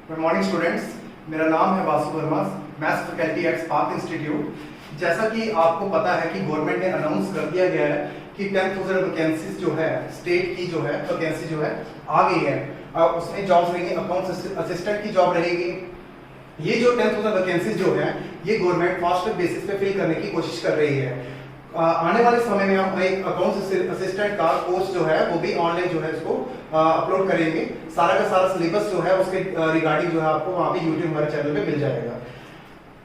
Good morning students, मेरा नाम है Vasu Verma, maths faculty at spark institute. जैसा कि आपको पता है कि गवर्नमेंट ने अनाउंस कर दिया गया है कि 10,000 वैकेंसीज जो है स्टेट की जो है वैकेंसी जो है आ गई है। और उसमें जॉब्स रहेंगी, अकाउंट असिस्टेंट की जॉब रहेगी। ये जो 10,000 वैकेंसीज जो है ये गवर्नमेंट फास्ट ट्रैक बेसिस पे फिल करने की कोशिश कर रही है। आने वाले समय में हम एक अकाउंट असिस्टेंट का कोर्स जो है वो भी ऑनलाइन जो है इसको अपलोड करेंगे। सारा का सारा सिलेबस जो है उसके रिगार्डिंग जो है आपको वहाँ पे यूट्यूब हमारे चैनल पे मिल जाएगा।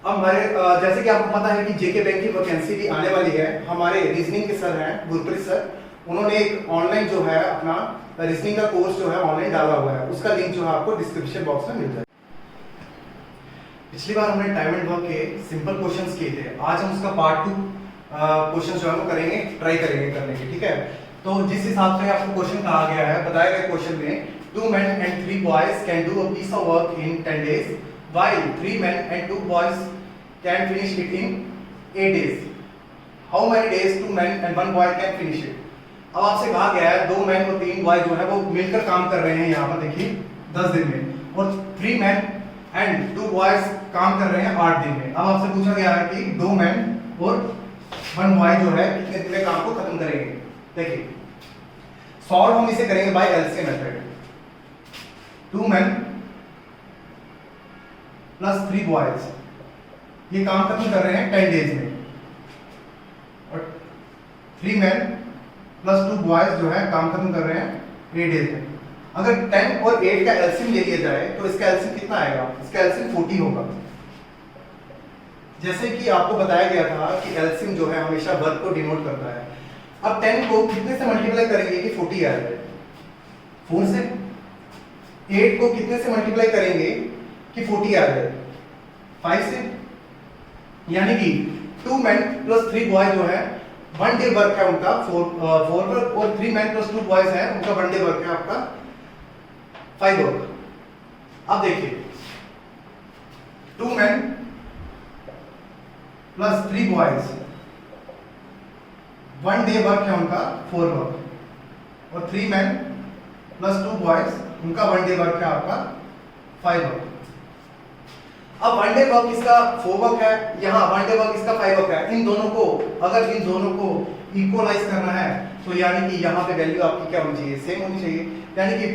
अब हमारे जैसे कि आपको पता है कि जेके बैंक की वैकेंसी भी आने वाली है। हमारे रीजनिंग के सर हैं गुरप्रीत सर, उन्होंने एक ऑनलाइन जो है अपना रीजनिंग का कोर्स जो है ऑनलाइन डाला हुआ है। उसका लिंक जो है आपको डिस्क्रिप्शन बॉक्स में मिल जाएगा। पिछली बार हमने टाइम एंड वर्क के सिंपल क्वेश्चंस किए थे, आज हम उसका पार्ट 2 क्वेश्चन जो है वो करेंगे, ट्राई करेंगे करने की। ठीक है, तो जिस हिसाब से आपको क्वेश्चन कहा गया है, बताए गए क्वेश्चन में 2 men and 3 boys can do a piece of work in 10 days while 3 men and 2 boys can finish it in 8 days. How many days 2 men and 1 boy can finish it? अब आपसे कहा गया है 2 men और 3 boy जो है वो मिलकर काम कर रहे हैं यहाँ पर देखिए 10 दिन में, और 3 men and 2 boys काम कर रहे हैं 8 दिन में। अब आपसे पूछा गया है कि 2 men और 1 boy जो है कितने दिन में काम को खत्म करेंगे। देखिए सॉल्व हम इसे करेंगे bye LCM method. 2 men plus 3 boys ये काम खत्म कर रहे हैं 10 डेज में, और 3 men प्लस 2 boys जो है काम खत्म कर रहे हैं 8 डेज में। अगर 10 और 8 का एलसीएम ले लिया जाए तो इसका एलसीएम कितना आएगा? इसका एलसीएम 40 होगा। जैसे कि आपको बताया गया था कि एलसीएम जो है हमेशा वर्क को डिनोट करता है। अब 10 को कितने से मल्टीप्लाई करेंगे कि 40 आ जाए? 4 से। 8 को कितने से मल्टीप्लाई करेंगे कि 40 आ जाए? 5 से। यानी कि 2 men प्लस 3 boy जो है 1 डे वर्क है उनका 4 वर्क, और 3 men प्लस 2 boys है उनका 1 डे वर्क है आपका 5 वर्क। अब देखिए 2 men plus 3 boys 1 day work है उनका 4 वर्क, और 3 men प्लस 2 boys उनका 1 डे वर्क है आपका 5 वर्क। अब 1 डे वर्क इसका 4 वर्क है, यहाँ 1 डे वर्क इसका 5 वर्क है। इन दोनों को अगर इन दोनों को इक्वलाइज करना है तो यानी कि यहाँ पे वैल्यू आपकी क्या होनी चाहिए? सेम होनी चाहिए। यानी कि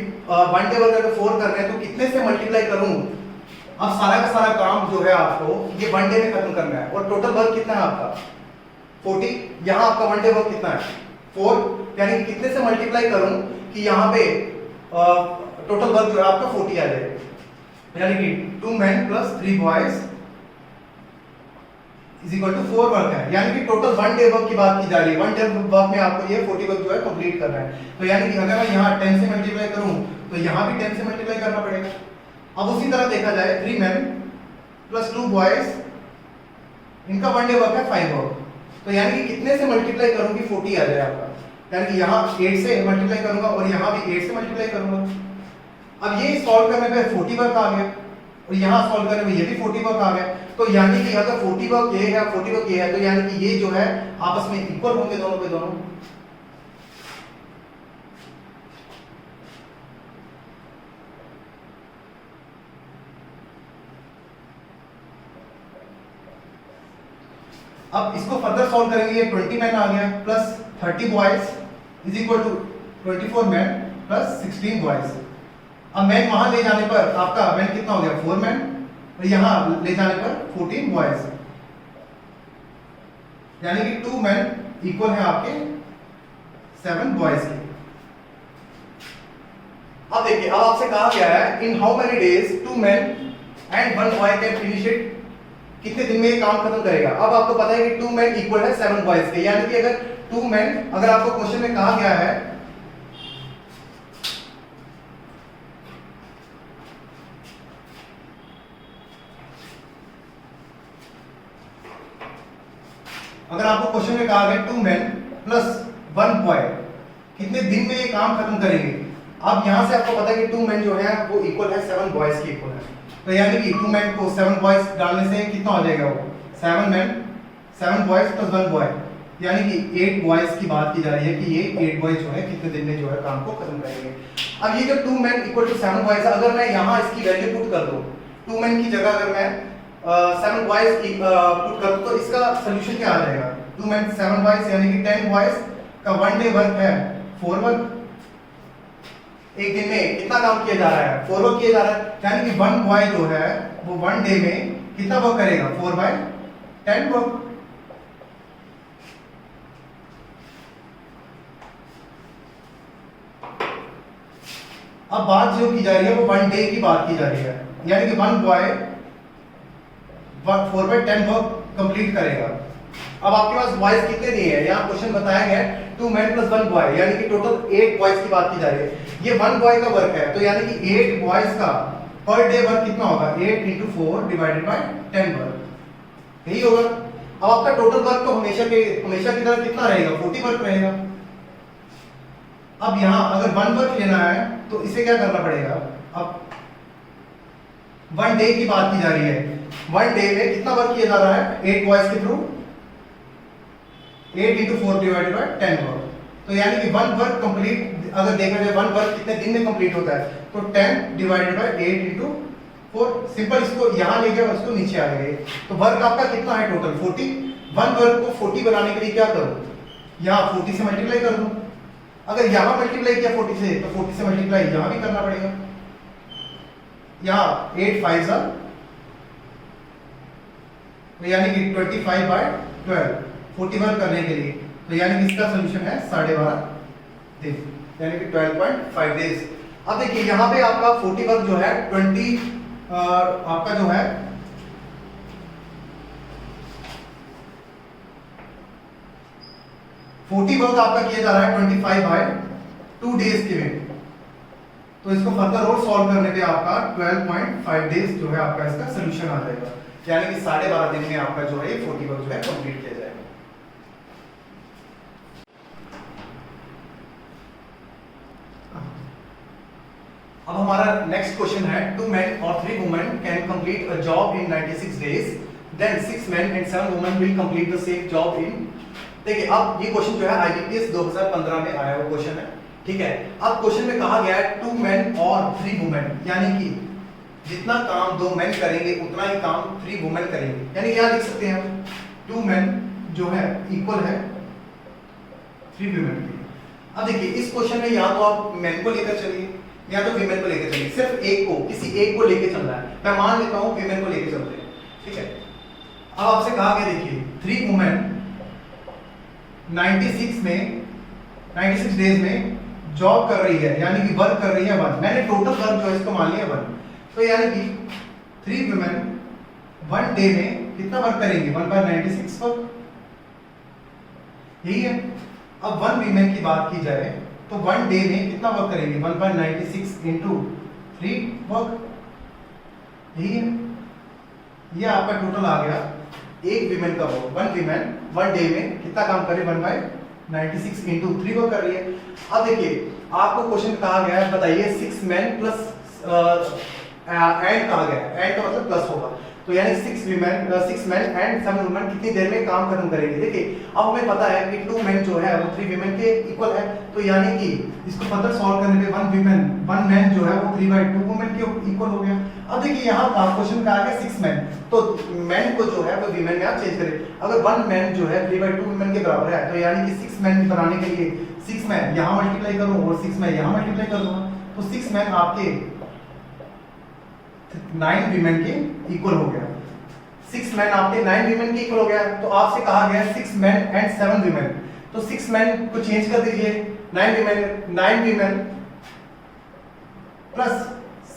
1 डे वर्क अगर 4 कर रहे हैं तो कितने से मल्टीप्लाई करूं? अब सारा का सारा काम जो है आपको ये 1 डे में खत्म करना है, और टोटल वर्क कितना है आपका 40। यहाँ आपका 1 डे वर्क कितना है 4, यानी कि कितने से मल्टीप्लाई करूं कि यहाँ पे टोटल वर्क जो है आपका 40 आ जाए। यानी कि 2 men plus 3 boys is equal to 4 work है। यानी कि टोटल 1 डे वर्क की बात की जा रही है। 1 डे वर्क में आपको ये 40 वर्क जो है कंप्लीट करना है। तो यानी कि अगर मैं यहाँ 10 से मल्टीप्लाई करूं तो यहाँ भी 10 से मल्टीप्लाई करना पड़ेगा। अब उसी तरह देखा जाए 3 men प्लस 2 boys इनका 1 डे वर्क है 5 वर्क, तो यानी कि कितने से मल्टीप्लाई करूं कि 40 आ जाए आपका? यानी कि यहाँ 8 से मल्टीप्लाई करूंगा और यहाँ भी 8 से मल्टीप्लाई करूंगा। अब ये सॉल्व करने पे 40 वर्क आ गया, और यहाँ सॉल्व करने में ये भी 40 वर्क आ गया। तो यानी कि अगर 40 वर्क ये है 40 वर्क ये है, तो यानी कि ये जो है आपस में इक्वल होंगे दोनों पे दोनों। अब इसको फर्दर सॉल्व करेंगे। ये 20 men आ गया plus 30 boys is equal to 24 men plus 16 boys। अब मैन वहां ले जाने पर आपका मैन कितना हो गया 4 men, और यहां ले जाने पर 14 boys, यानी कि 2 men इक्वल है आपके 7 boys के। अब देखिए, अब आपसे कहा गया है in how many days 2 men and 1 boy can finish it, कितने दिन में ये काम खत्म करेगा। अब आपको पता है कि 2 men इक्वल है 7 boys के, यानी कि अगर 2 men अगर आपको क्वेश्चन में कहा गया है अगर आपको क्वेश्चन में कहा गया 2 men प्लस 1 boy कितने दिन में ये काम खत्म करेंगे। अब यहां से आपको पता है कि 2 men जो है वो इक्वल है 7 boys के इक्वल है, तो यानी कि 2 men को 7 boys डालने से कितना हो जाएगा वो 7 men 7 boys प्लस 1 boy, यानी कि 8 बॉयज की बात की जा रही है कि ये 8 बॉयज जो है कितने दिन में जो है काम को खत्म करेंगे। अब ये जो 2 men इक्वल टू 7 बॉयज, अगर मैं यहाँ इसकी वैल्यू पुट कर दूं, 2 men की जगह अगर मैं 7 बॉयज पुट कर दूं तो इसका सोल्यूशन क्या आ जाएगा? 2 men 7 बॉयज यानी कि 10 बॉयज का 1 डे वर्क है 4 वर्क। एक दिन में कितना काम किया जा रहा है? 4 वर्क किया जा रहा है, यानी कि 1 बॉय जो है वो 1 डे में कितना वर्क करेगा? 4/10 वर्क। अब बात जो की जा रही है वो 1 डे की बात की जा रही है, यानी कि 1 बॉय 4/10 वर्क कंप्लीट करेगा। अब आपके पास बॉयज कितने दिए हैं? यहाँ क्वेश्चन बताया गया है 2 men + 1 बॉय, यानी कि टोटल 8 बॉयज की बात की जा रही है। ये 1 बॉय का वर्क है, तो यानी कि 8 बॉयज का पर डे वर्क कितना होगा? 8 × 4 / 10 वर्क, यही होगा। अब आपका टोटल वर्क तो हमेशा की तरह कितना रहेगा? 40 वर्क रहेगा। अब यहाँ अगर 1 वर्क लेना है तो इसे क्या करना पड़ेगा? अब 1 डे की बात की जा रही है, 1 डे में कितना वर्क किया जा रहा है 8 बॉयज के थ्रू? 8 × 4 / 10 वर्क। तो यानी कि 1 वर्क कंप्लीट अगर देखा जाए 1 वर्क कितने दिन में कंप्लीट होता है तो 10 / 8 × 4। सिंपल, इसको यहां ले गए और इसको नीचे आ गए, तो वर्क आपका कितना है टोटल? 40। 1 वर्क को 40 बनाने के लिए क्या करूं? यहां 40 से मल्टीप्लाई कर दूं। अगर यहां मल्टीप्लाई किया 40 से तो 40 से मल्टीप्लाई यहां भी करना पड़ेगा। यहां 8 5 यानी कि 25/12 40 वर्क करने के लिए, तो यानी कि इसका सोल्यूशन है 12.5 दिन, यानी कि 12.5 डेज। अब देखिए यहाँ पे आपका 40 वर्क जो है 20 आपका जो है 40 वर्क आपका किया जा रहा है 25/2 डेज के में। तो इसको फर्दर और सॉल्व करने पे आपका 12.5 डेज जो है आपका इसका सोल्यूशन आ जाएगा, यानी कि 12.5 दिन में आपका जो है 40 वर्क जो है कंप्लीट किया जाएगा। अब हमारा नेक्स्ट क्वेश्चन है 2 men or 3 women can complete a job in 96 days, then 6 men and 7 women will complete the same job in। देखिए अब ये क्वेश्चन जो है IBPS 2015 में आया हुआ क्वेश्चन है, ठीक है। अब क्वेश्चन में कहा गया है 2 men और 3 women, यानी कि जितना काम 2 men करेंगे उतना ही काम 3 women करेंगे, यानी क्या लिख सकते हैं हम? 2 men जो है इक्वल है 3 women के। अब देखिए इस क्वेश्चन में या तो आप men को लेकर चलिए या तो वीमेन को लेके चलिए, सिर्फ किसी एक को लेके चल रहा है। मैं मान लेता हूं वीमेन को लेके चलते हैं, ठीक है। अब आपसे कहा गया देखिए 3 वुमेन 96 डेज में जॉब कर रही है, यानी कि वर्क कर रही है 1। मैंने टोटल वर्क जो है इसको मान लिया 1, तो यानी कि 3 वुमेन 1 डे में कितना वर्क करेंगे? 1/96 वर्क, यही है। अब 1 वीमेन की बात की जाए तो 1 डे में कितना वर्क करेंगे? 1/96 × 3 वर्क, यही है। ये आपका टोटल आ गया एक वीमेन का वर्क। 1 वीमेन 1 डे में कितना काम करे? 1/96 × 3 वर्क कर रही है। अब देखिए आपको क्वेश्चन कहा गया है, बताइए 6 men प्लस एंड कहा गया है, एंड का मतलब प्लस होगा, तो यानी 6 men एंड 7 women कितनी देर में काम खत्म करेंगे? देखिए अब हमें पता है कि 2 men जो है वो 3 women के इक्वल है, तो यानी कि इसको फर्दर सॉल्व करने पे 1 man जो है वो 3/2 women के इक्वल हो गया। अब देखिए यहाँ क्वेश्चन में आ गया 6 men, तो men को जो है वो women में आप चेंज करें। अगर 1 man जो है 3/2 women के बराबर है, तो यानी कि 6 men बनाने के लिए 6 man यहाँ मल्टीप्लाई करूँ और 6 man यहाँ मल्टीप्लाई कर दूंगा, तो 6 man आपके 9 वीमेन के इक्वल हो गया। 6 men आपके 9 वीमेन के इक्वल हो गया। तो आपसे कहा गया 6 men एंड 7 वीमेन, तो 6 men को चेंज कर दीजिए, 9 वीमेन प्लस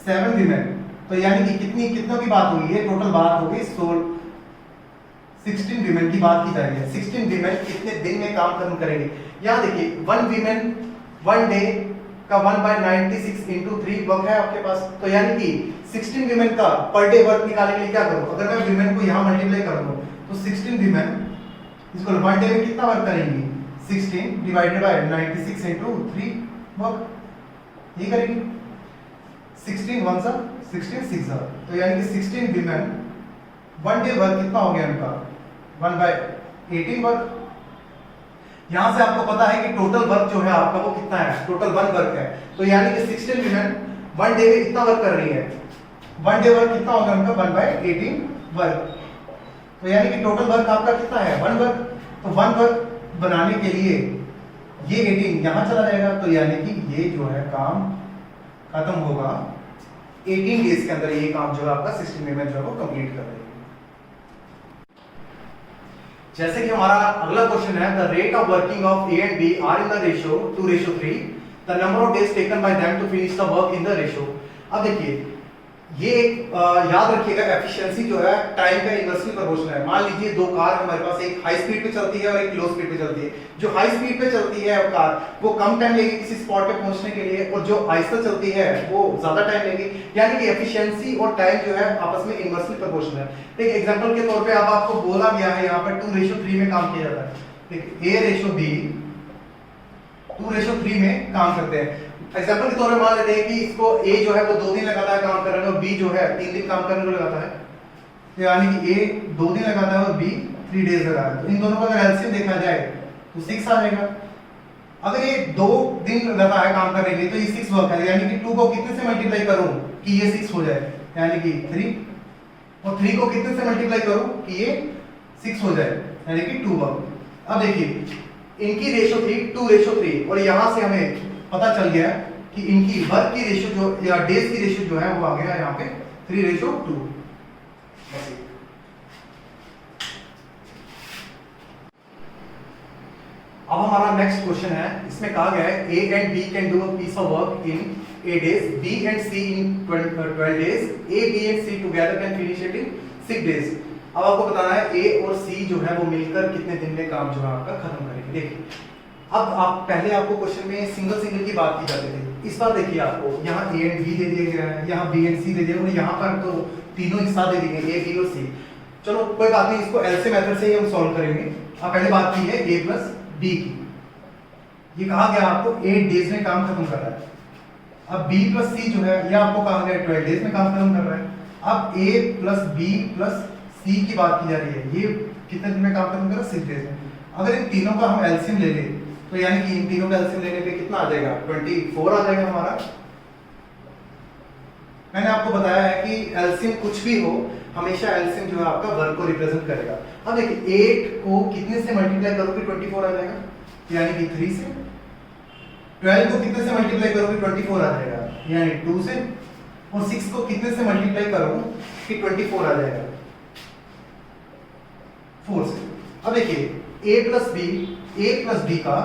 7 वीमेन, तो यानी कि कितना की बात होगी? ये टोटल बात होगी 16 वीमेन की बात की जा रही है। 16 वीमेन कितने दिन में काम खत्म करेंगे? यहाँ देखिए 1 वीमेन 1 डे का 1/96 × 3 वर्क है आपके पास, तो यानी कि 16 वीमेन का पर डे वर्क निकालने के लिए क्या करूं? अगर मैं वीमेन को यहां मल्टीप्लाई कर दूं तो 16 वीमेन इसको 1 डे में कितना वर्क करेंगी? 16 / 96 × 3 वर्क, ये करेंगे। 16 1 सा 16 6 सा, तो यानी कि 16 वीमेन 1 डे वर्क कितना हो गया उनका? 1/18 वर्क, यहां से आपको पता है कि टोटल वर्क जो है आपका वो कितना है, टोटल 1 वर्क है। तो यानी कि 16 वुमेन 1 डे में कितना वर्क कर रही है, 1 डे वर्क कितना होगा उनका 1/18 वर्क। तो यानी कि टोटल वर्क आपका कितना है 1 वर्क। तो 1 वर्क बनाने के लिए ये 18 यहां चला जाएगा, तो यानी कि ये जो है काम खत्म होगा 18 डेज के अंदर। ये काम जो है आपका 16 वुमेन जो है वो कंप्लीट कर देगी। जैसे कि हमारा अगला क्वेश्चन है, the rate of working of A and B are in the ratio 2:3, the number of days taken by them to finish the work in the ratio. अब देखिए ये एक याद रखिएगा, एफिशिएंसी जो है टाइम का इनवर्सली प्रोपोर्शनल है। मान लीजिए दो कार हमारे पास, एक हाई स्पीड पे चलती है और एक लो स्पीड पे चलती है। जो हाई स्पीड पे चलती है कार वो कम टाइम लेगी किसी स्पॉट पे पहुंचने के लिए, और जो आहिस्ता चलती है वो ज्यादा टाइम लेगी। यानी कि एफिशिएंसी और टाइम जो है आपस में इनवर्सली प्रोपोर्शनल है। देखिए एग्जांपल के तौर पे अब आपको बोला गया है यहाँ पर 2:3 में काम किया जाता है। देखिए A/B 2:3 में काम करते हैं। एग्जांपल के तौर पे मान लेते हैं कि इसको A जो है वो 2 दिन लगाता है काम करने में, और B जो है 3 दिन काम करने में लगाता है। तो यानी कि A 2 दिन लगाता है और B 3 डेज लगाता है। तो इन दोनों का अगर एलसीएम देखा जाए तो 6 आ जाएगा। अगर ये 2 दिन लगाता है काम करने के लिए तो ये 6 वर्क है, यानी कि 2 को कितने से मल्टीप्लाई करूं कि ये 6 हो जाए, यानी कि 3, और 3 को कितने से मल्टीप्लाई करूं कि ये 6 हो जाए, यानी कि 2 वर्क। अब देखिए इनकी रेशियो थी 2:3, और यहां से हमें पता चल गया कि इनकी वर्क की रेशियो जो या डेज की रेशियो जो है वो आ गया यहाँ पे 3:2। अब हमारा नेक्स्ट क्वेश्चन है, इसमें कहा गया है A and B can do a piece of work in 8 days, B and C in 12 days, A, B and C together can finish it in 6 days। अब आपको बताना है A और C जो है वो मिलकर कितने दिन में काम जो है आपका खत्म करेंगे। देखिए अब आप पहले आपको क्वेश्चन में सिंगल सिंगल की बात की जाती थी, इस बार देखिए आपको यहाँ A and B दे दिया गया है, यहाँ B and C दे दिया, और यहाँ पर तो तीनों हिस्सा दे दिए A, B और C। चलो कोई बात नहीं, इसको एलसीएम मेथड से ही हम सॉल्व करेंगे। अब पहले बात की है A + B की। ये कहा गया आपको 8 डेज में काम खत्म कर रहा है। अब B + C जो है ये आपको कहा गया 12 डेज में काम खत्म कर रहा है। अब A + B + C की बात की जा रही है, ये कितने दिन में काम खत्म कर रहा है 6 डेज में। अगर इन तीनों का हम एलसीएम ले लें तो यानी कि इन तीनों का एलसीएम लेने पे कितना आ जाएगा 24 आ जाएगा हमारा। मैंने आपको बताया है कि एलसीएम कुछ भी हो हमेशा एलसीएम जो है आपका वर्क को रिप्रेजेंट करेगा। अब देखिए 8 को कितने से मल्टीप्लाई करोगे 24 आ जाएगा, यानी कि 3 से। 12 को कितने से मल्टीप्लाई करोगे 24 आ जाएगा, यानी 2 से। और 6 को कितने से मल्टीप्लाई करो कि 24 आ जाएगा 4 से। अब देखिए A + B का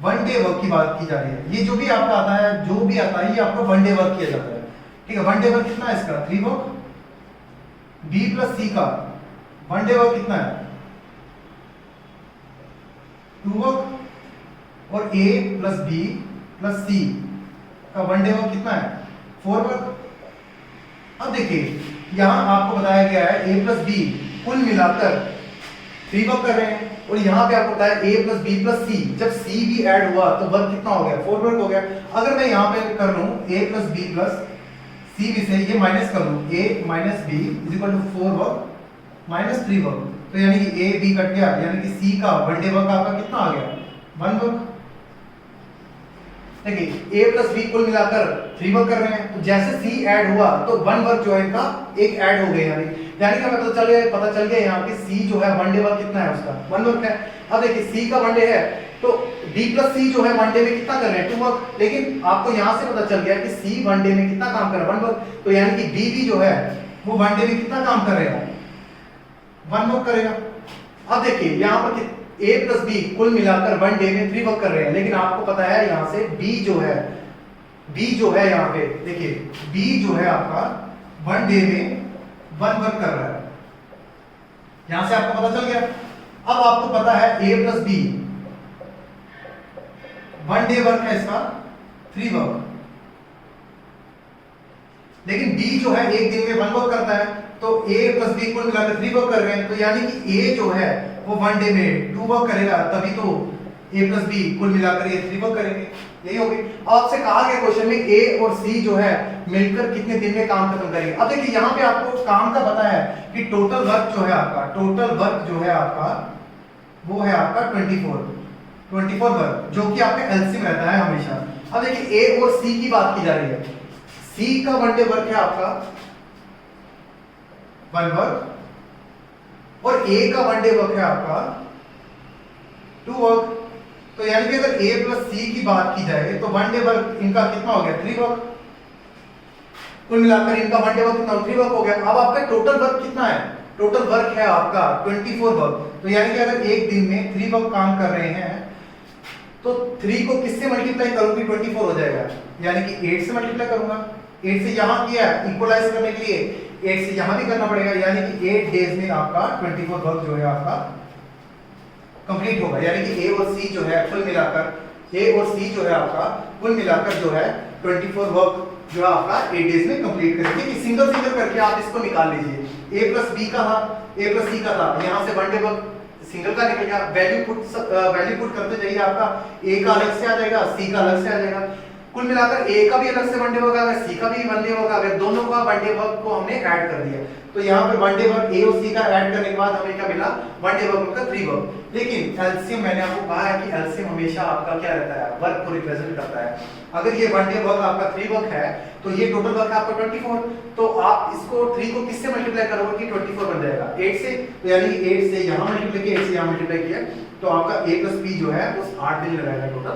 1 डे वर्क की बात की जा रही है। ये जो भी आपका आता है, जो भी आता है, ये आपका 1 डे वर्क किया जाता है। ठीक है, 1 डे वर्क कितना है इसका 3 वर्क। B + C का 1 डे वर्क कितना है 2 वर्क। और A + B + C का 1 डे वर्क कितना है 4 वर्क। अब देखिए यहां आपको बताया गया है A + B कुल मिलाकर 3 वर्क कर रहे हैं, और यहाँ पे आपको बताया A + B + C, जब C भी ऐड हुआ तो वर्क कितना हो गया 4 वर्क हो गया। अगर मैं यहाँ पे कर लूँ A + B + C में से ये माइनस कर लूँ A - B = 4 वर्क -3 वर्क, तो यानी कि A B कट गया, यानी कि C का 1 डे वर्क आपका कितना आ गया 1 वर्क। देखिए A + B कुल मिलाकर 3 वर्क कर रहे हैं, तो जैसे C ऐड हुआ तो 1 वर्क जो है इनका एक ऐड हो गया, यानी कि हमें पता चल गया यहाँ कि C जो है 1 डे वर्क कितना है उसका 1 वर्क है। अब देखिए C का 1 डे है तो B + C जो है 1 डे में कितना कर रहे हैं 2 वर्क, लेकिन आपको यहाँ से पता चल गया कि C 1 डे में कितना काम कर रहा है 1 वर्क, तो यानी कि B भी जो है वो 1 डे में कितना काम करेगा 1 वर्क करेगा। अब देखिए यहाँ पर A + B कुल मिलाकर 1 डे में 3 वर्क कर रहे हैं, लेकिन आपको पता है यहाँ से B जो है यहाँ पे देखिए B जो है आपका 1 डे में 1 वर्क कर रहा है, यहां से आपको पता चल गया। अब आपको पता है A + B 1 डे वर्क है इसका 3 वर्क, लेकिन B जो है एक दिन में 1 वर्क करता है, तो A + B कुल मिलाकर 3 वर्क कर रहे हैं, तो यानी कि A जो है वो 1 डे में 2 वर्क करेगा, तभी तो A + B कुल मिलाकर ये 3 वर्क करेंगे। यही होगी। आपसे कहा गया क्वेश्चन में A और C जो है मिलकर कितने दिन में काम खत्म करेंगे। अब देखिए यहाँ पे आपको काम का पता है कि टोटल वर्क जो है आपका वो है आपका 24 वर्ग, जो कि आपका एलसीएम रहता है हमेशा। अब देखिए ए और सी की बात की जा रही है। सी का 1 डे वर्क है आपका 1 वर्क और ए का 1 डे वर्क है आपका 2 वर्क। तो यानी कि अगर ए प्लस सी की बात की जाए तो 1 डे वर्क इनका कितना हो गया 3 वर्क। कुल मिलाकर इनका 1 डे वर्क कितना 3 वर्क हो गया। अब आपका टोटल वर्क कितना है, टोटल वर्क है आपका 24 वर्क। तो यानी कि अगर एक दिन में 3 वर्क काम कर रहे हैं तो 3 को किससे मल्टीप्लाई करूंगी 24 हो जाएगा, यानी कि 8 से मल्टीप्लाई करूंगा। 8 से यहां किया इक्वलाइज करने के लिए 8 से यहां भी करना पड़ेगा, यानी कि 8 डेज में आपका 24 वर्क जो है आपका कंप्लीट होगा। यानी कि ए और सी जो है कुल मिलाकर ए और सी जो है आपका कुल मिलाकर जो है 24 वर्क जो है आपका 8 डेज में कंप्लीट करेंगे। कि सिंगल सिंगल करके आप इसको निकाल लीजिए। ए प्लस बी का था, ए प्लस सी का था, यहां से 1 डे वर्क सिंगल का निकल गया। वैल्यू पुट करते जाइए, आपका ए का अलग से आ जाएगा, सी का अलग से आ जाएगा। कुल मिलाकर ए का भी अलग से 1 डे वर्क आ गया, सी का भी 1 डे वर्क आ गया। दोनों का 1 डे वर्क को हमने ऐड कर दिया। तो यहाँ पे 1 डे वर्क ए और सी का ऐड करने के बाद हमें क्या मिला 1 डे वर्क का 3 वर्क। लेकिन एलसीएम मैंने आपको कहा है कि एलसीएम हमेशा आपका क्या रहता है वर्क को रिप्रेजेंट करता है। अगर ये 1 डे वर्क आपका 3 वर्क है तो ये टोटल वर्क है आपका 24। तो आप इसको 3 को किससे मल्टीप्लाई करोगे कि 24 बन जाएगा 8 से। तो यानी कि 8 से यहाँ मल्टीप्लाई किया, 8 से यहाँ मल्टीप्लाई किया, तो आपका a प्लस b जो है उस 8 दिन लगाएगा टोटल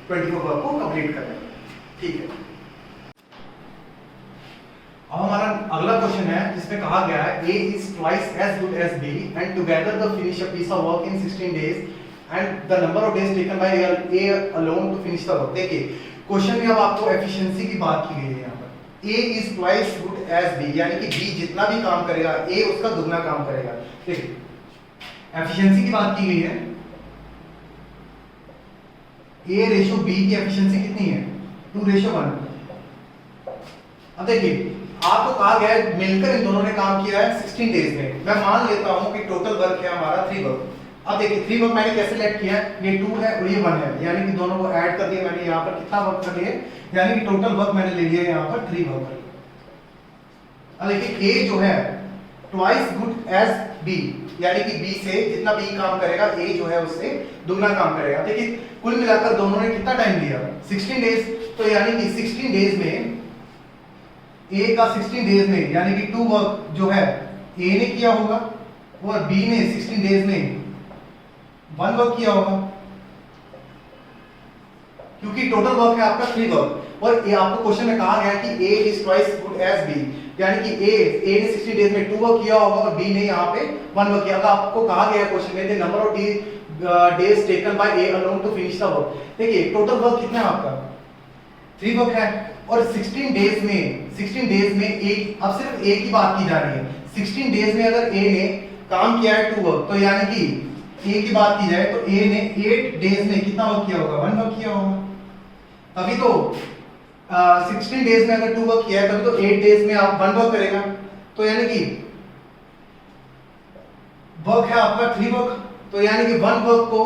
24 वर्क को कंप्लीट करने में। ठीक है, अब हमारा अगला क्वेश्चन है जिसमें कहा गया है A is twice as good as B and together they finish a piece of work in 16 days and the number of days taken by A alone to finish the work। देखिए question में अब आपको efficiency की बात की गई है। यहाँ पर A is twice good as B, यानी कि B जितना भी काम करेगा A उसका दुगना काम करेगा। देखिए एफिशिएंसी की बात की गई है, A रेशो B की एफिशिएंसी कितनी है 2:1। अब देखिए आपको कहा गया है मिलकर इन दोनों ने काम किया है 16 डेज में। मैं मान लेता हूं कि टोटल वर्क है हमारा 3 वर्क। अब देखिए 3 वर्क मैंने कैसे लेट किया है, ये 2 है और ये 1 है, यानी कि दोनों को ऐड कर दिया मैंने। यहाँ पर कितना वर्क कर लिया, यानी कि टोटल वर्क मैंने ले लिया यहाँ पर 3 वर्क। अब देखिए A जो है ट्वाइस गुड एज B, यानी कि B से जितना B काम करेगा A जो है उससे दुगना काम करेगा। देखिए कुल मिलाकर दोनों ने कितना टाइम लिया 16 डेज। तो यानी कि 16 डेज में A का 16 डेज में यानी कि 2 वर्क जो है A ने किया होगा और B ने 16 डेज में 1 वर्क किया होगा, क्योंकि टोटल वर्क है आपका 3 वर्क। और ये आपको क्वेश्चन में कहा गया कि A is twice good as B, यानी कि A ने 60 डेज में 2 वर्क किया होगा और B ने यहाँ पे 1 वर्क किया। अगर आपको कहा गया क्वेश्चन में number of days taken bye A alone to finish the work। देखिए टोटल वर्क कितना है आपका 3 वर्क है और 16 डेज में एक, अब सिर्फ A की बात की जा रही है। 16 डेज में अगर A ने काम किया है 2 वर्क, तो यानी कि A की बात की जाए तो A ने 8 डेज में कितना वर्क किया होगा 1 वर्क किया होगा। तभी तो 16 डेज में अगर 2 वर्क किया है तभी तो 8 डेज में आप 1 वर्क करेगा। तो यानी कि वर्क है आपका 3 वर्क। तो यानी कि 1 वर्क को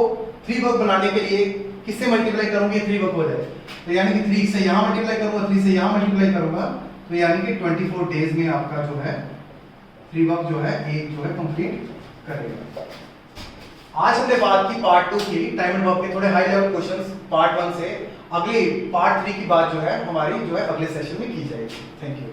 3 वर्क बनाने के लिए किससे मल्टीप्लाई करूंगी 3 वर्क हो जाए। तो यानी कि 3 से यहां मल्टीप्लाई करूंगा, 3 से यहां मल्टीप्लाई करूंगा, तो यानी कि 24 डेज में आपका जो है 3 वर्क जो है एक जो है कंप्लीट करेगा। आज हमने बात की पार्ट 2 की टाइम एंड वर्क के थोड़े हाई लेवल क्वेश्चंस पार्ट 1 से। अगली पार्ट 3 की बात जो है हमारी जो है अगले सेशन में की जाएगी। Thank you.